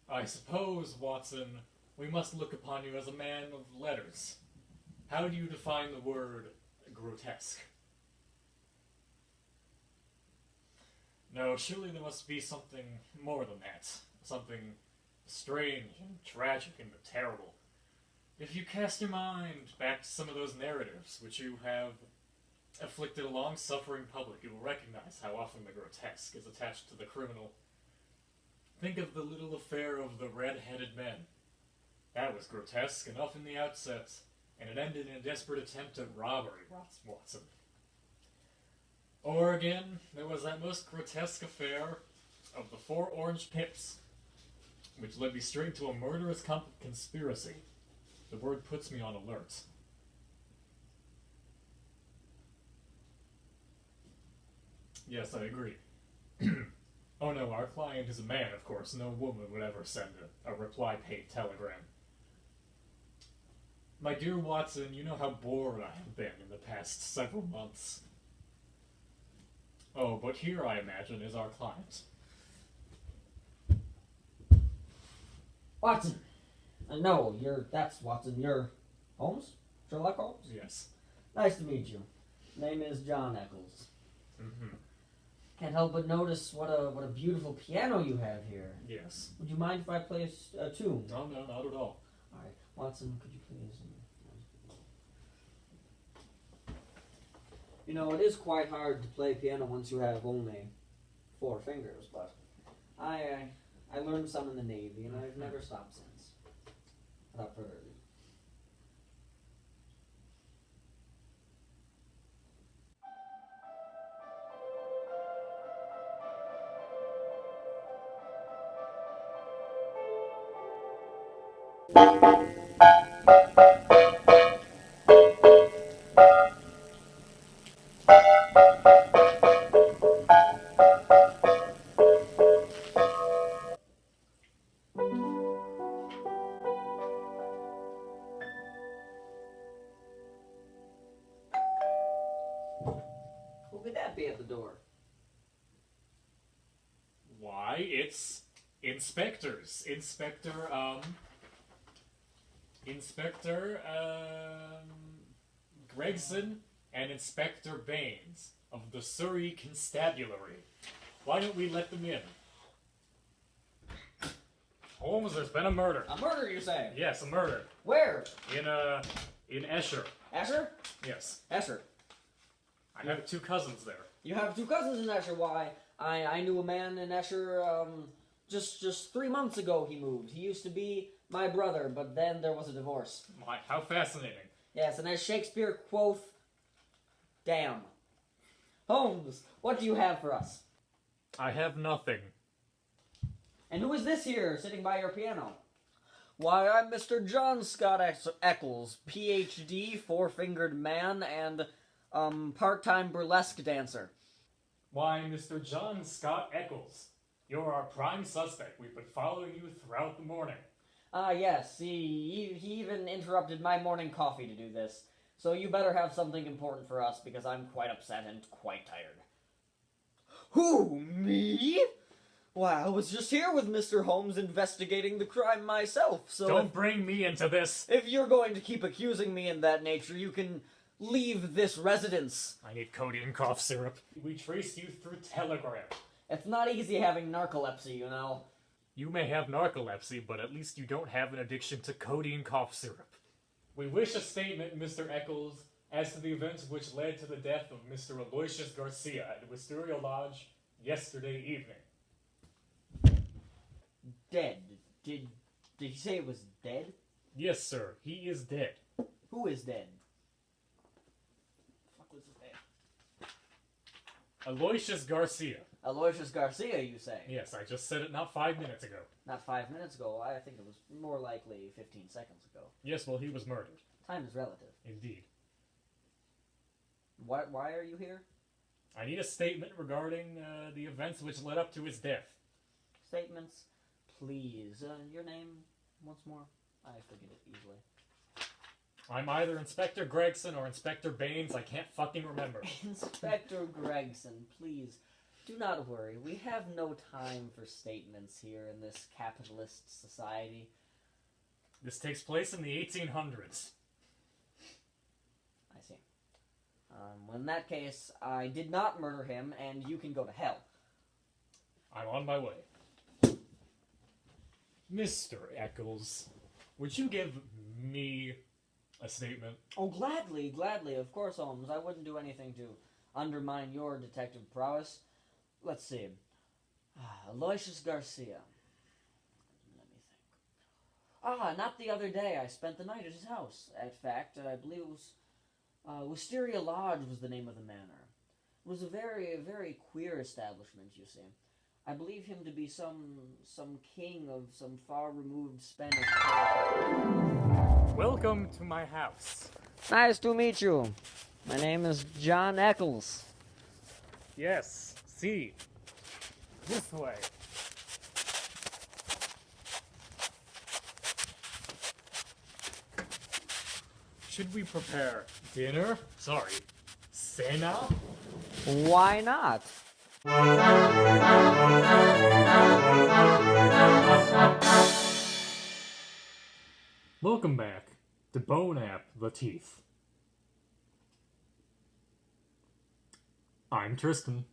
I suppose, Watson, we must look upon you as a man of letters. How do you define the word grotesque? No, surely there must be something more than that. Something strange and tragic and terrible. If you cast your mind back to some of those narratives which you have afflicted a long-suffering public, you will recognize how often the grotesque is attached to the criminal. Think of the little affair of the red-headed men. That was grotesque enough in the outset, and it ended in a desperate attempt at robbery, Watson. Or again, there was that most grotesque affair of the 4 orange pips, which led me straight to a murderous conspiracy. The word puts me on alert. Yes, I agree. Oh no, our client is a man, of course. No woman would ever send a reply-paid telegram. My dear Watson, you know how bored I have been in the past several months. Oh, but here, I imagine, is our client. Watson! No, that's Watson. You're Holmes? Sherlock Holmes? Yes. Nice to meet you. Name is John Eccles. Mm-hmm. Can't help but notice what a beautiful piano you have here. Yes. Would you mind if I play a tune? No, not at all. Alright. Watson, could you please... You know, it is quite hard to play piano once you have only 4 fingers, but I learned some in the Navy, and I've never stopped since. Without further ado. Who could that be at the door? Why, it's inspectors. Inspector Gregson and Inspector Baines of the Surrey Constabulary. Why don't we let them in? Holmes, there's been a murder. A murder, you say? Yes, a murder. Where? In Esher. Esher? Yes. Esher. I have 2 cousins there. You have 2 cousins in Esher. Why? I knew a man in Esher, just 3 months ago he moved. He used to be my brother, but then there was a divorce. My, how fascinating. Yes, and as Shakespeare quoth, damn. Holmes, what do you have for us? I have nothing. And who is this here, sitting by your piano? Why, I'm Mr. John Scott Eccles, Ph.D., 4-fingered man, and, part-time burlesque dancer. Why, Mr. John Scott Eccles, you're our prime suspect. We've been following you throughout the morning. Ah, yes, he even interrupted my morning coffee to do this. So you better have something important for us, because I'm quite upset and quite tired. Who, me? Why, I was just here with Mr. Holmes investigating the crime myself, so... Don't bring me into this! If you're going to keep accusing me in that nature, you can leave this residence. I need codeine cough syrup. We traced you through telegram. It's not easy having narcolepsy, you know. You may have narcolepsy, but at least you don't have an addiction to codeine cough syrup. We wish a statement, Mr. Eccles, as to the events which led to the death of Mr. Aloysius Garcia at Wisteria Lodge yesterday evening. Dead. Did he say it was dead? Yes, sir. He is dead. Who is dead? Fuck was his name? Aloysius Garcia. Aloysius Garcia, you say? Yes, I just said it not 5 minutes ago. Not 5 minutes ago. I think it was more likely 15 seconds ago. Yes, well, he was murdered. Time is relative. Indeed. Why are you here? I need a statement regarding the events which led up to his death. Statements, please. Your name, once more? I forget it easily. I'm either Inspector Gregson or Inspector Baines. I can't fucking remember. Inspector Gregson, please, do not worry. We have no time for statements here in this capitalist society. This takes place in the 1800s. I see. Well, in that case, I did not murder him, and you can go to hell. I'm on my way. Mr. Eccles, would you give me a statement? Oh, gladly, gladly. Of course, Holmes. I wouldn't do anything to undermine your detective prowess. Let's see. Aloysius Garcia. Let me think. Not the other day. I spent the night at his house. In fact, I believe it was Wisteria Lodge was the name of the manor. It was a very, very queer establishment, you see. I believe him to be some king of some far-removed Spanish territory. Welcome to my house. Nice to meet you. My name is John Eccles. Yes, see. This way. Should we prepare dinner? Sorry, cena? Why not? Welcome back to Bon Appetit. I'm Tristan.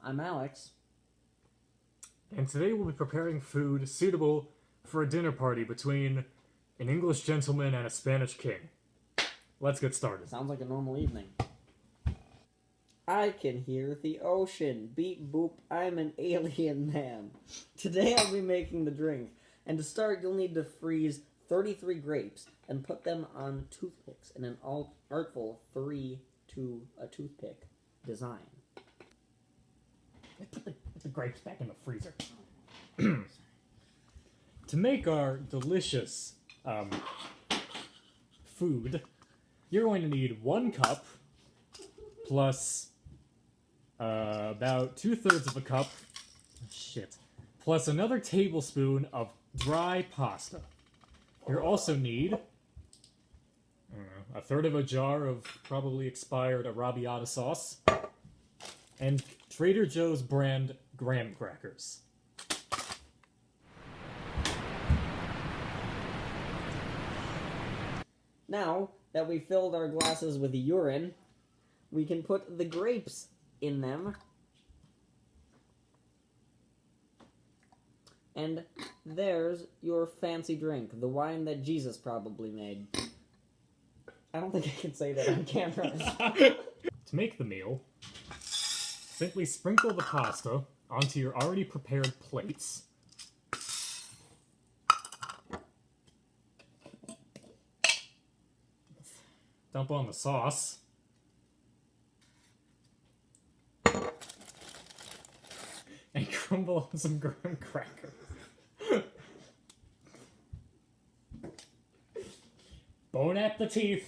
I'm Alex. And today we'll be preparing food suitable for a dinner party between an English gentleman and a Spanish king. Let's get started. Sounds like a normal evening. I can hear the ocean. Beep boop, I'm an alien man. Today I'll be making the drink. And to start, you'll need to freeze 33 grapes and put them on toothpicks in an artful 3 to a toothpick design. Put the grapes back in the freezer. To make our delicious food, you're going to need 1 cup plus about 2/3 of a cup, plus another tablespoon of dry pasta. You'll also need 1/3 of a jar of probably expired arrabbiata sauce, and Trader Joe's brand graham crackers. Now that we filled our glasses with urine, we can put the grapes in them. And there's your fancy drink, the wine that Jesus probably made. I don't think I can say that on camera. To make the meal, simply sprinkle the pasta onto your already prepared plates. Dump on the sauce. And crumble on some graham crackers. Bon appetit!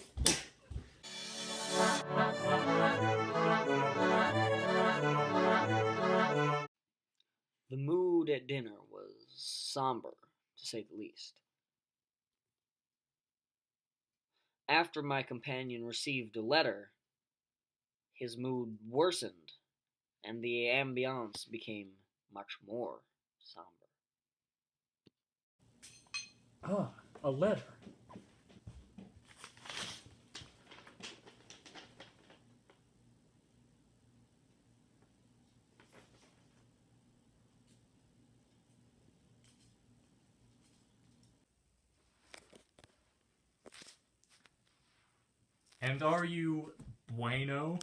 The mood at dinner was somber, to say the least. After my companion received a letter, his mood worsened, and the ambiance became much more somber. Ah, a letter. And are you bueno?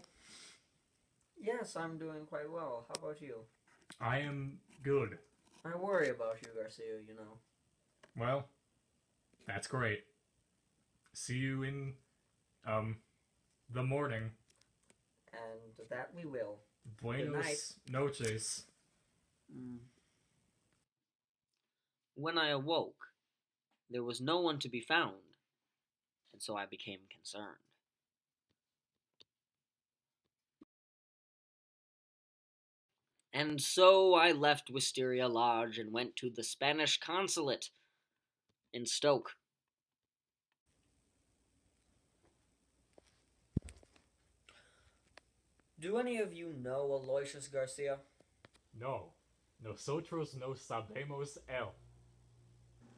Yes, I'm doing quite well. How about you? I am good. I worry about you, Garcia, you know. Well, that's great. See you in, the morning. And that we will. Buenos noches. When I awoke, there was no one to be found, and so I became concerned. And so I left Wisteria Lodge and went to the Spanish consulate in Stoke. Do any of you know Aloysius Garcia? No. Nosotros no sabemos él.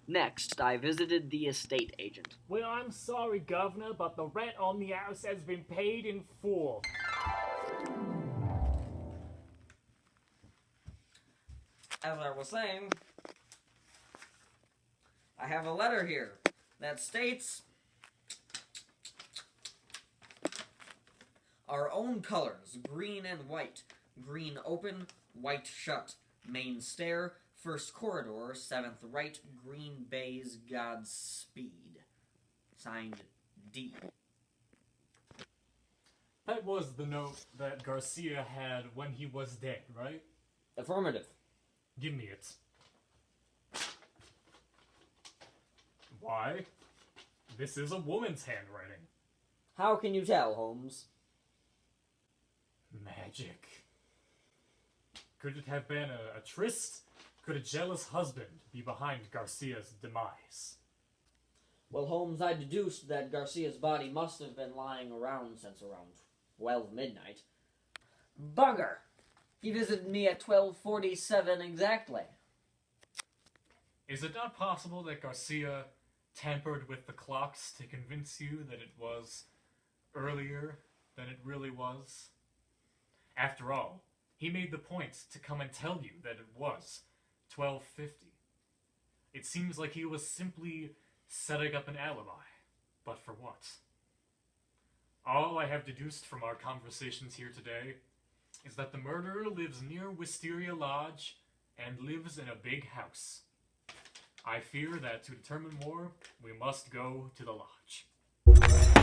Next, I visited the estate agent. Well, I'm sorry, Governor, but the rent on the house has been paid in full. As I was saying, I have a letter here that states our own colors, green and white. Green open, white shut. Main stair, first corridor, 7th right, green bays, Godspeed. Signed, D. That was the note that Garcia had when he was dead, right? Affirmative. Give me it. Why? This is a woman's handwriting. How can you tell, Holmes? Magic. Could it have been a tryst? Could a jealous husband be behind Garcia's demise? Well, Holmes, I deduced that Garcia's body must have been lying around since around 12 midnight. Bugger! He visited me at 12:47 exactly. Is it not possible that Garcia tampered with the clocks to convince you that it was earlier than it really was? After all, he made the point to come and tell you that it was 12:50. It seems like he was simply setting up an alibi. But for what? All I have deduced from our conversations here today is that the murderer lives near Wisteria Lodge and lives in a big house. I fear that to determine more, we must go to the lodge.